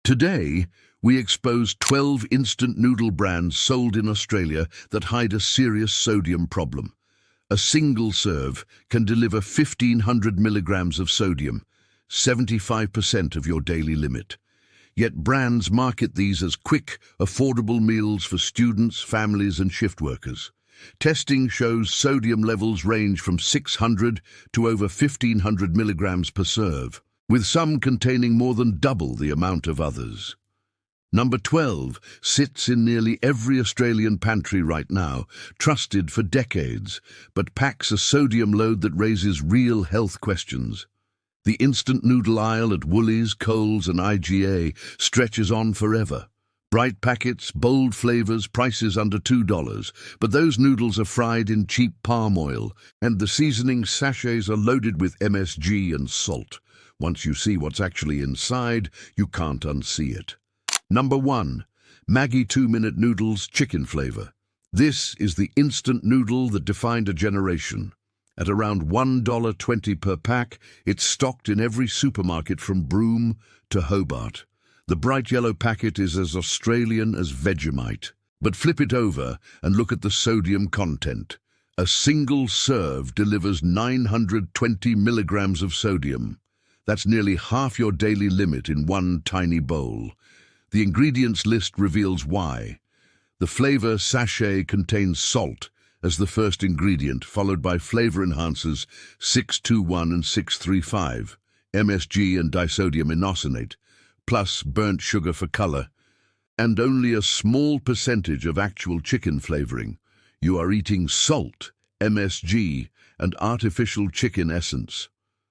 Today, we expose 12 instant noodle brands sold in Australia that hide a serious sodium problem. A single serve can deliver 1,500 milligrams of sodium, 75% of your daily limit. Yet brands market these as quick, affordable meals for students, families and shift workers. Testing shows sodium levels range from 600 to over 1,500 milligrams per serve, with some containing more than double the amount of others. Number 12 sits in nearly every Australian pantry right now, trusted for decades, but packs a sodium load that raises real health questions. The instant noodle aisle at Woolies, Coles and IGA stretches on forever. Bright packets, bold flavors, prices under $2, but those noodles are fried in cheap palm oil, and the seasoning sachets are loaded with MSG and salt. Once you see what's actually inside, you can't unsee it. Number 1. Maggi 2-minute noodles, chicken flavor. This is the instant noodle that defined a generation. At around $1.20 per pack, it's stocked in every supermarket from Broome to Hobart. The bright yellow packet is as Australian as Vegemite. But flip it over and look at the sodium content. A single serve delivers 920 milligrams of sodium. That's nearly half your daily limit in one tiny bowl. The ingredients list reveals why. The flavor sachet contains salt as the first ingredient, followed by flavor enhancers 621 and 635, MSG and disodium inosinate, plus burnt sugar for color, and only a small percentage of actual chicken flavoring. You are eating salt, MSG, and artificial chicken essence.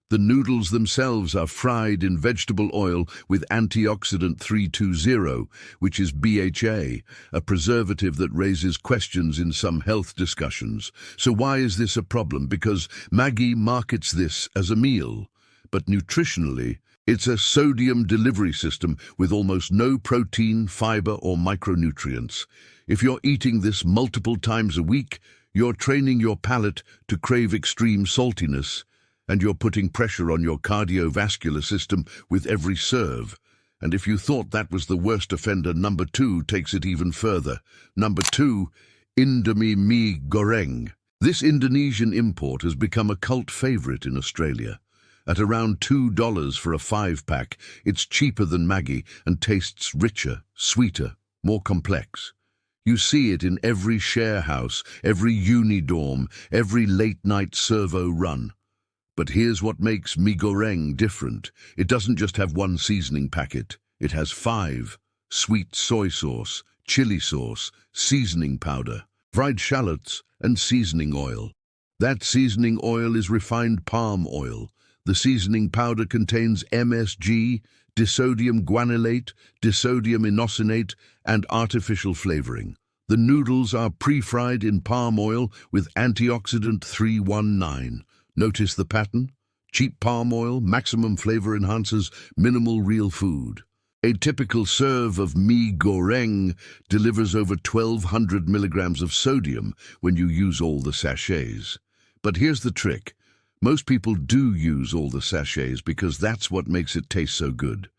The noodles themselves are fried in vegetable oil with antioxidant 320, which is BHA, a preservative that raises questions in some health discussions. So why is this a problem? Because Maggi markets this as a meal, but nutritionally, it's a sodium delivery system with almost no protein, fiber, or micronutrients. If you're eating this multiple times a week, you're training your palate to crave extreme saltiness, and you're putting pressure on your cardiovascular system with every serve. And if you thought that was the worst offender, number 2 takes it even further. Number 2, Indomie Mi Goreng. This Indonesian import has become a cult favorite in Australia. At around $2 for a 5-pack, it's cheaper than Maggi and tastes richer, sweeter, more complex. You see it in every share house, every uni-dorm, every late-night servo run. But here's what makes Mi Goreng different. It doesn't just have one seasoning packet. It has 5. Sweet soy sauce, chili sauce, seasoning powder, fried shallots, and seasoning oil. That seasoning oil is refined palm oil. The seasoning powder contains MSG, disodium guanylate, disodium inosinate, and artificial flavoring. The noodles are pre-fried in palm oil with antioxidant 319. Notice the pattern? Cheap palm oil, maximum flavor enhancers, minimal real food. A typical serve of Mi Goreng delivers over 1,200 milligrams of sodium when you use all the sachets. But here's the trick. Most people do use all the sachets because that's what makes it taste so good.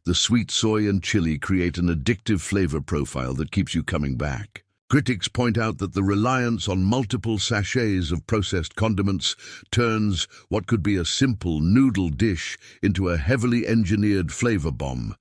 The sweet soy and chili create an addictive flavor profile that keeps you coming back. Critics point out that the reliance on multiple sachets of processed condiments turns what could be a simple noodle dish into a heavily engineered flavor bomb.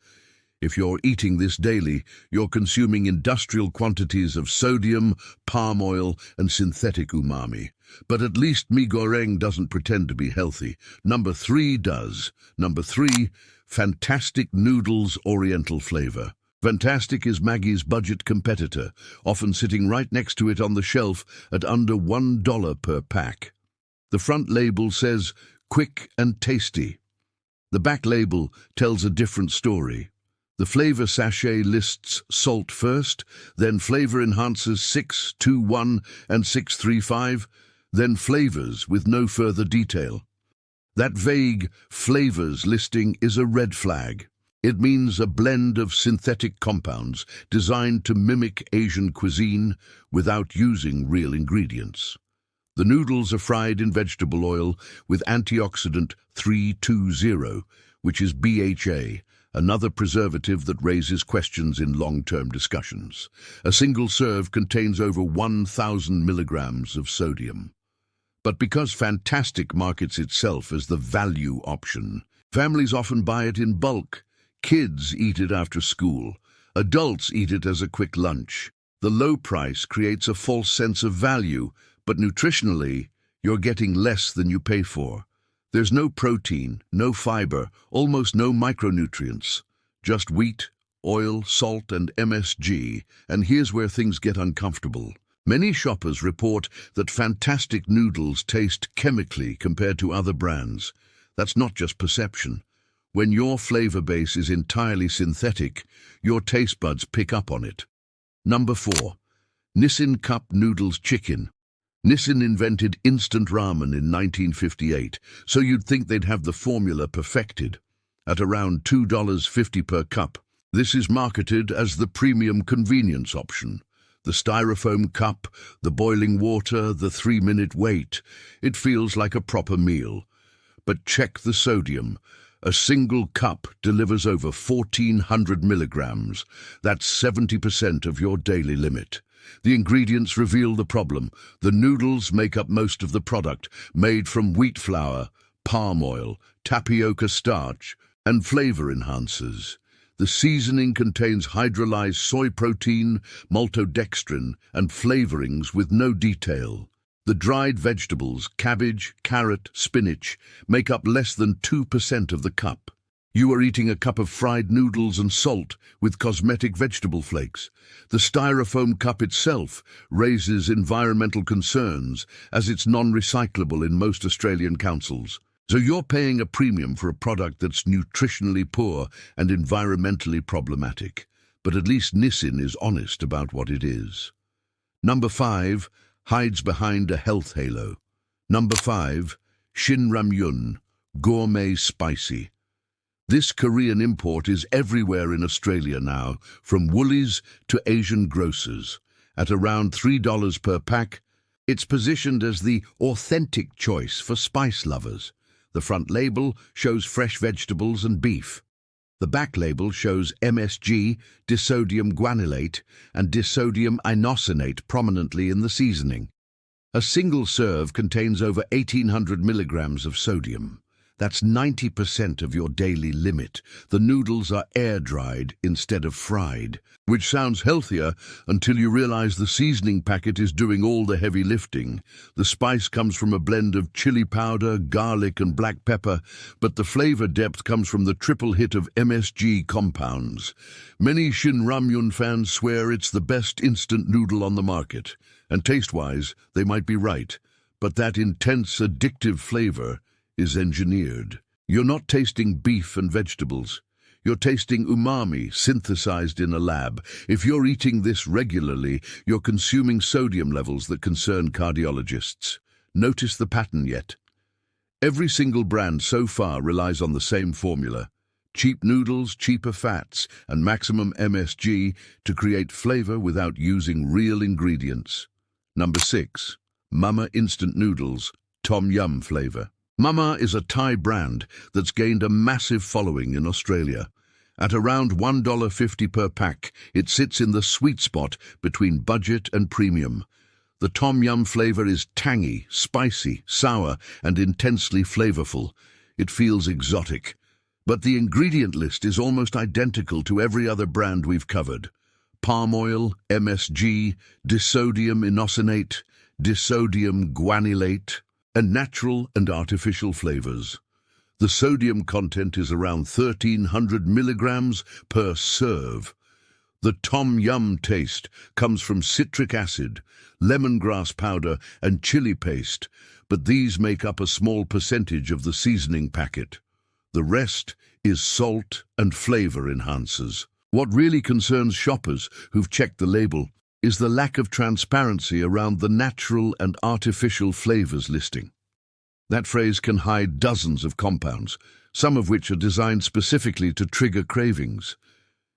If you're eating this daily, you're consuming industrial quantities of sodium, palm oil, and synthetic umami. But at least Mi Goreng doesn't pretend to be healthy. Number 3 does. Number 3, Fantastic Noodles Oriental Flavor. Fantastic is Maggi's budget competitor, often sitting right next to it on the shelf at under $1 per pack. The front label says, quick and tasty. The back label tells a different story. The flavor sachet lists salt first, then flavor enhancers 621 and 635, then flavors with no further detail. That vague flavors listing is a red flag. It means a blend of synthetic compounds designed to mimic Asian cuisine without using real ingredients. The noodles are fried in vegetable oil with antioxidant 320, which is BHA, another preservative that raises questions in long-term discussions. A single serve contains over 1,000 milligrams of sodium. But because Fantastic markets itself as the value option, families often buy it in bulk. Kids eat it after school. Adults eat it as a quick lunch. The low price creates a false sense of value, but nutritionally, you're getting less than you pay for. There's no protein, no fiber, almost no micronutrients. Just wheat, oil, salt, and MSG, and here's where things get uncomfortable. Many shoppers report that Fantastic noodles taste chemically compared to other brands. That's not just perception. When your flavor base is entirely synthetic, your taste buds pick up on it. Number 4. Nissin Cup Noodles Chicken. Nissin invented instant ramen in 1958, so you'd think they'd have the formula perfected. At around $2.50 per cup, this is marketed as the premium convenience option. The styrofoam cup, the boiling water, the 3-minute wait. It feels like a proper meal. But check the sodium. A single cup delivers over 1,400 milligrams. That's 70% of your daily limit. The ingredients reveal the problem. The noodles make up most of the product, made from wheat flour, palm oil, tapioca starch, and flavor enhancers. The seasoning contains hydrolyzed soy protein, maltodextrin, and flavorings with no detail. The dried vegetables, cabbage, carrot, spinach, make up less than 2% of the cup. You are eating a cup of fried noodles and salt with cosmetic vegetable flakes. The styrofoam cup itself raises environmental concerns as it's non-recyclable in most Australian councils. So you're paying a premium for a product that's nutritionally poor and environmentally problematic. But at least Nissin is honest about what it is. Number 5. Hides behind a health halo. Number 5. Shin Ramyun, gourmet spicy. This Korean import is everywhere in Australia now, from Woolies to Asian grocers. At around $3 per pack, it's positioned as the authentic choice for spice lovers. The front label shows fresh vegetables and beef. The back label shows MSG, disodium guanylate, and disodium inosinate prominently in the seasoning. A single serve contains over 1,800 milligrams of sodium. That's 90% of your daily limit. The noodles are air-dried instead of fried, which sounds healthier until you realize the seasoning packet is doing all the heavy lifting. The spice comes from a blend of chili powder, garlic, and black pepper, but the flavor depth comes from the triple hit of MSG compounds. Many Shin Ramyun fans swear it's the best instant noodle on the market, and taste-wise, they might be right, but that intense, addictive flavor is engineered. You're not tasting beef and vegetables. You're tasting umami synthesized in a lab. If you're eating this regularly, you're consuming sodium levels that concern cardiologists. Notice the pattern yet? Every single brand so far relies on the same formula. Cheap noodles, cheaper fats, and maximum MSG to create flavor without using real ingredients. Number 6. Mama Instant Noodles, Tom Yum flavor. Mama is a Thai brand that's gained a massive following in Australia. At around $1.50 per pack, it sits in the sweet spot between budget and premium. The Tom Yum flavor is tangy, spicy, sour, and intensely flavorful. It feels exotic. But the ingredient list is almost identical to every other brand we've covered. Palm oil, MSG, disodium inosinate, disodium guanylate, and natural and artificial flavors. The sodium content is around 1,300 milligrams per serve. The Tom Yum taste comes from citric acid, lemongrass powder, and chili paste, but these make up a small percentage of the seasoning packet. The rest is salt and flavor enhancers. What really concerns shoppers who've checked the label is the lack of transparency around the natural and artificial flavors listing. That phrase can hide dozens of compounds, some of which are designed specifically to trigger cravings.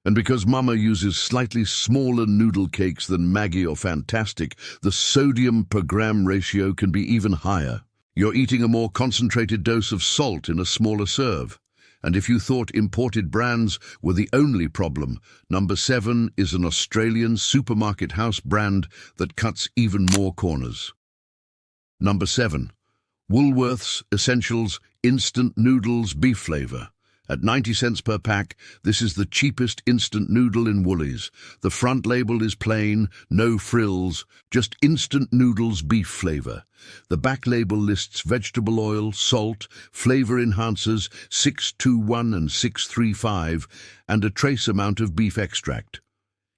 And because Mama uses slightly smaller noodle cakes than Maggi or Fantastic, the sodium per gram ratio can be even higher. You're eating a more concentrated dose of salt in a smaller serve. And if you thought imported brands were the only problem, number 7 is an Australian supermarket house brand that cuts even more corners. Number 7. Woolworths Essentials Instant Noodles Beef Flavour. At 90 cents per pack, this is the cheapest instant noodle in Woolies. The front label is plain, no frills, just instant noodles beef flavour. The back label lists vegetable oil, salt, flavour enhancers 621 and 635, and a trace amount of beef extract.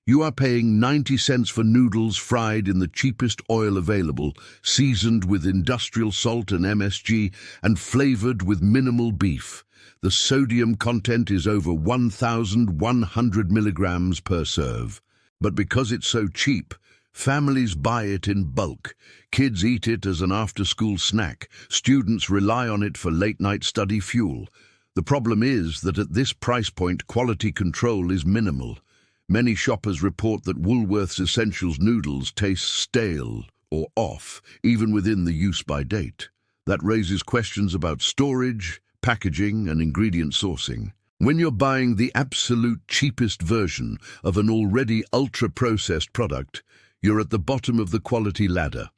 You are paying 90 cents for noodles fried in the cheapest oil available, seasoned with industrial salt and MSG, and flavoured with minimal beef. The sodium content is over 1,100 milligrams per serve. But because it's so cheap, families buy it in bulk. Kids eat it as an after-school snack. Students rely on it for late-night study fuel. The problem is that at this price point, quality control is minimal. Many shoppers report that Woolworths Essentials noodles taste stale or off, even within the use-by date. That raises questions about storage, packaging, and ingredient sourcing. When you're buying the absolute cheapest version of an already ultra-processed product, you're at the bottom of the quality ladder.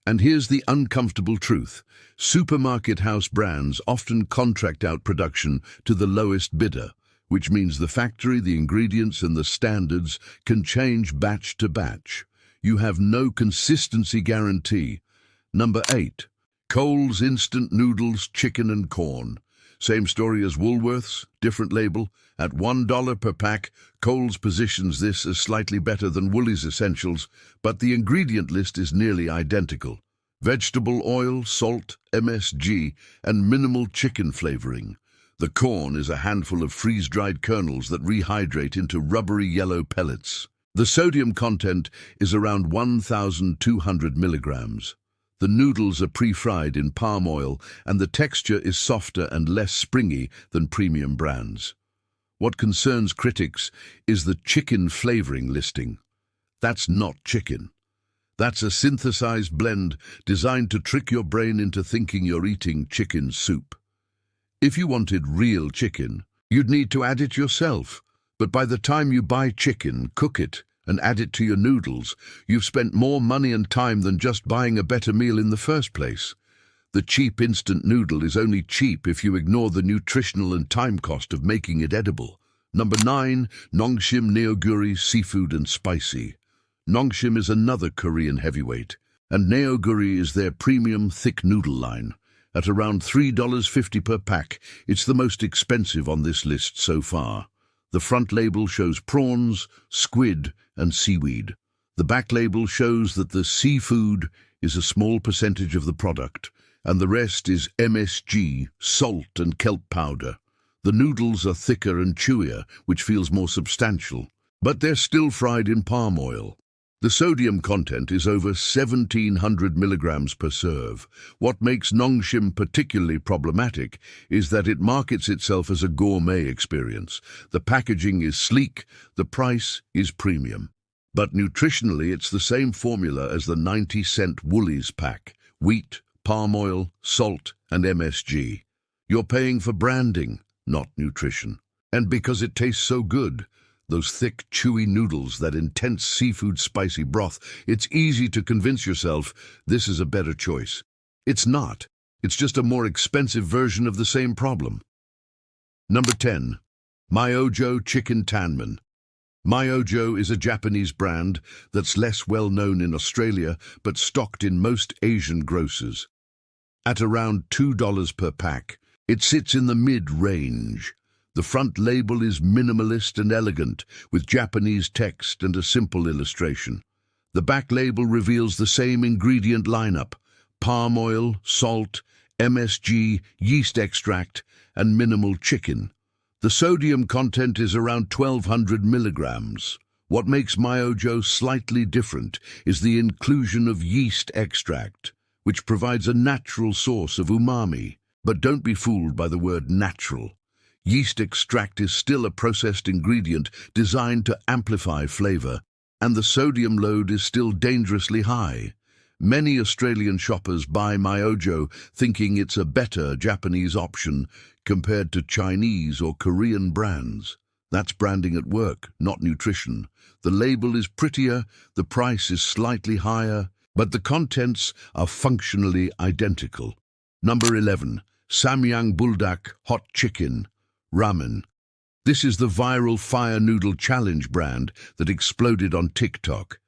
And here's the uncomfortable truth. Supermarket house brands often contract out production to the lowest bidder, which means the factory, the ingredients, and the standards can change batch to batch. You have no consistency guarantee. Number 8. Coles Instant Noodles Chicken and Corn. Same story as Woolworths, different label. At $1 per pack, Coles positions this as slightly better than Woolies Essentials, but the ingredient list is nearly identical. Vegetable oil, salt, MSG, and minimal chicken flavoring. The corn is a handful of freeze-dried kernels that rehydrate into rubbery yellow pellets. The sodium content is around 1,200 milligrams. The noodles are pre-fried in palm oil, and the texture is softer and less springy than premium brands. What concerns critics is the chicken flavoring listing. That's not chicken. That's a synthesized blend designed to trick your brain into thinking you're eating chicken soup. If you wanted real chicken, you'd need to add it yourself. But by the time you buy chicken, cook it, and add it to your noodles, you've spent more money and time than just buying a better meal in the first place. The cheap instant noodle is only cheap if you ignore the nutritional and time cost of making it edible. Number 9. Nongshim Neoguri Seafood and Spicy. Nongshim is another Korean heavyweight, and Neoguri is their premium thick noodle line. At around $3.50 per pack, it's the most expensive on this list so far. The front label shows prawns, squid, and seaweed. The back label shows that the seafood is a small percentage of the product, and the rest is MSG, salt, and kelp powder. The noodles are thicker and chewier, which feels more substantial, but they're still fried in palm oil. The sodium content is over 1,700 milligrams per serve. What makes Nongshim particularly problematic is that it markets itself as a gourmet experience. The packaging is sleek, the price is premium. But nutritionally, it's the same formula as the 90-cent Woolies pack: wheat, palm oil, salt, and MSG. You're paying for branding, not nutrition. And because it tastes so good, those thick, chewy noodles, that intense seafood spicy broth, it's easy to convince yourself this is a better choice. It's not. It's just a more expensive version of the same problem. Number 10. Myojo Chicken Tanman. Myojo is a Japanese brand that's less well known in Australia but stocked in most Asian grocers. At around $2 per pack, it sits in the mid-range. The front label is minimalist and elegant, with Japanese text and a simple illustration. The back label reveals the same ingredient lineup: palm oil, salt, MSG, yeast extract, and minimal chicken. The sodium content is around 1,200 milligrams. What makes Myojo slightly different is the inclusion of yeast extract, which provides a natural source of umami. But don't be fooled by the word natural. Yeast extract is still a processed ingredient designed to amplify flavor, and the sodium load is still dangerously high. Many Australian shoppers buy Myojo thinking it's a better Japanese option compared to Chinese or Korean brands. That's branding at work, not nutrition. The label is prettier, the price is slightly higher, but the contents are functionally identical. Number 11. Samyang Buldak Hot Chicken Ramen. This is the viral fire noodle challenge brand that exploded on TikTok.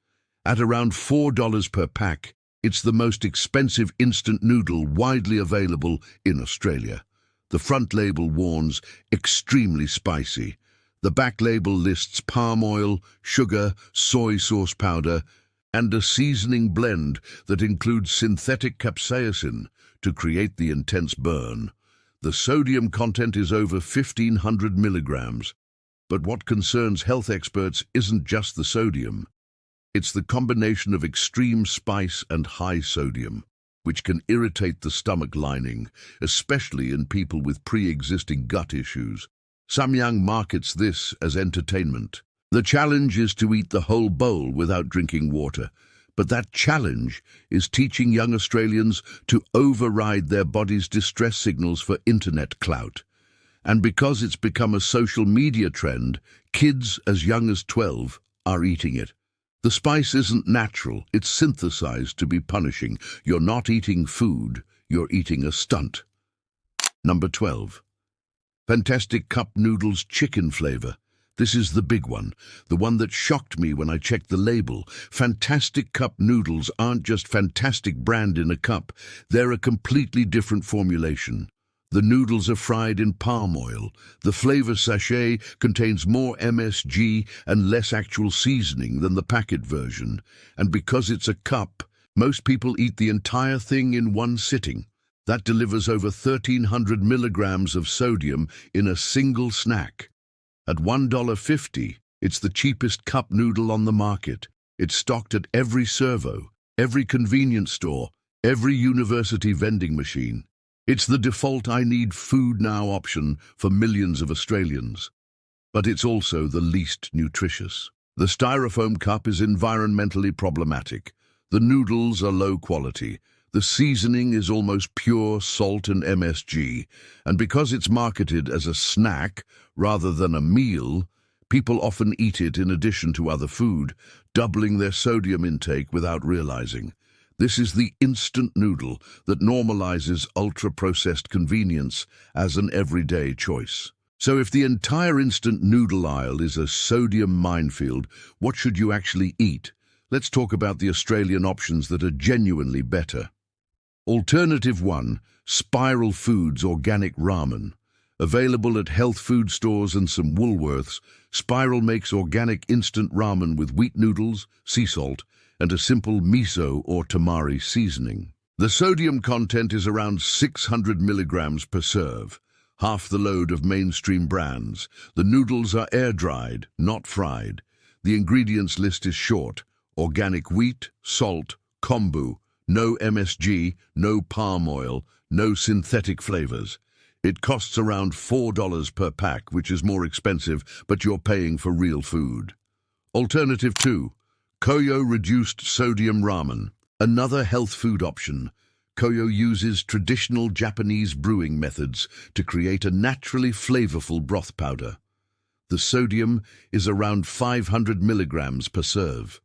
At around $4 per pack, it's the most expensive instant noodle widely available in Australia. The front label warns extremely spicy. The back label lists palm oil, sugar, soy sauce powder, and a seasoning blend that includes synthetic capsaicin to create the intense burn. The sodium content is over 1,500 milligrams. But what concerns health experts isn't just the sodium. It's the combination of extreme spice and high sodium, which can irritate the stomach lining, especially in people with pre-existing gut issues. Samyang markets this as entertainment. The challenge is to eat the whole bowl without drinking water. But that challenge is teaching young Australians to override their body's distress signals for internet clout. And because it's become a social media trend, kids as young as 12 are eating it. The spice isn't natural, it's synthesized to be punishing. You're not eating food, you're eating a stunt. Number 12. Fantastic Cup Noodles chicken flavor. This is the big one, the one that shocked me when I checked the label. Fantastic Cup Noodles aren't just Fantastic brand in a cup, they're a completely different formulation. The noodles are fried in palm oil. The flavor sachet contains more MSG and less actual seasoning than the packet version. And because it's a cup, most people eat the entire thing in one sitting. That delivers over 1,300 milligrams of sodium in a single snack. At $1.50, it's the cheapest cup noodle on the market. It's stocked at every servo, every convenience store, every university vending machine. It's the default I need food now option for millions of Australians. But it's also the least nutritious. The styrofoam cup is environmentally problematic. The noodles are low quality. The seasoning is almost pure salt and MSG, and because it's marketed as a snack rather than a meal, people often eat it in addition to other food, doubling their sodium intake without realizing. This is the instant noodle that normalizes ultra-processed convenience as an everyday choice. So if the entire instant noodle aisle is a sodium minefield, what should you actually eat? Let's talk about the Australian options that are genuinely better. Alternative 1, Spiral Foods Organic Ramen. Available at health food stores and some Woolworths, Spiral makes organic instant ramen with wheat noodles, sea salt, and a simple miso or tamari seasoning. The sodium content is around 600 milligrams per serve, half the load of mainstream brands. The noodles are air-dried, not fried. The ingredients list is short: organic wheat, salt, kombu, no MSG, no palm oil, no synthetic flavors. It costs around $4 per pack, which is more expensive, but you're paying for real food. Alternative 2, Koyo Reduced Sodium Ramen. Another health food option. Koyo uses traditional Japanese brewing methods to create a naturally flavorful broth powder. The sodium is around 500 milligrams per serve.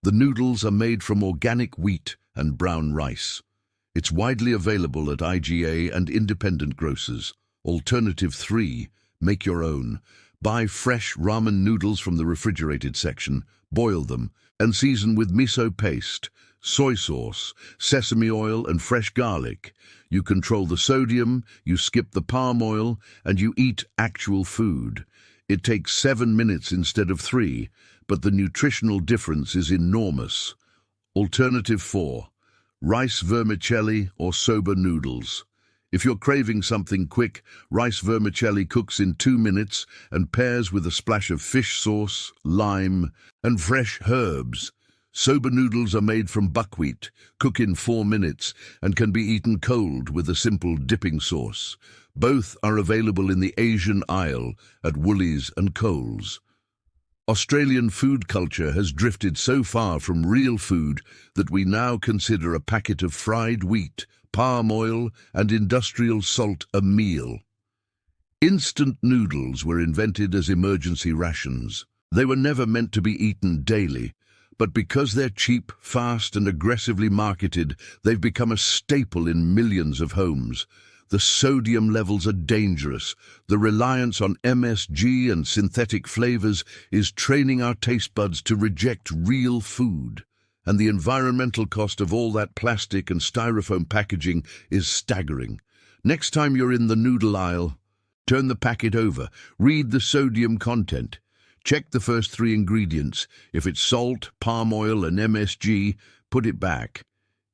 The noodles are made from organic wheat and brown rice. It's widely available at IGA and independent grocers. Alternative 3, make your own. Buy fresh ramen noodles from the refrigerated section, boil them, and season with miso paste, soy sauce, sesame oil, and fresh garlic. You control the sodium, you skip the palm oil, and you eat actual food. It takes 7 minutes instead of 3, but the nutritional difference is enormous. Alternative 4, rice vermicelli or soba noodles. If you're craving something quick, rice vermicelli cooks in 2 minutes and pairs with a splash of fish sauce, lime, and fresh herbs. Soba noodles are made from buckwheat, cook in 4 minutes, and can be eaten cold with a simple dipping sauce. Both are available in the Asian aisle at Woolies and Coles. Australian food culture has drifted so far from real food that we now consider a packet of fried wheat, palm oil, and industrial salt a meal. Instant noodles were invented as emergency rations. They were never meant to be eaten daily, but because they're cheap, fast, and aggressively marketed, they've become a staple in millions of homes. The sodium levels are dangerous. The reliance on MSG and synthetic flavors is training our taste buds to reject real food. And the environmental cost of all that plastic and styrofoam packaging is staggering. Next time you're in the noodle aisle, turn the packet over, read the sodium content. Check the first 3 ingredients. If it's salt, palm oil, and MSG, put it back.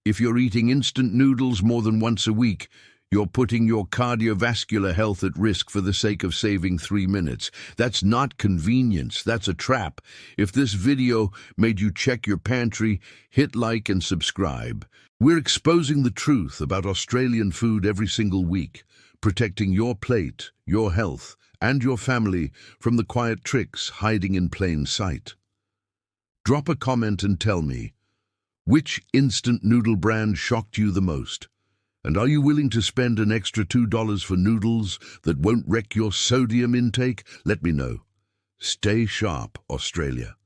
If you're eating instant noodles more than once a week, you're putting your cardiovascular health at risk for the sake of saving 3 minutes. That's not convenience, that's a trap. If this video made you check your pantry, hit like and subscribe. We're exposing the truth about Australian food every single week, protecting your plate, your health, and your family from the quiet tricks hiding in plain sight. Drop a comment and tell me, which instant noodle brand shocked you the most? And are you willing to spend an extra $2 for noodles that won't wreck your sodium intake? Let me know. Stay sharp, Australia.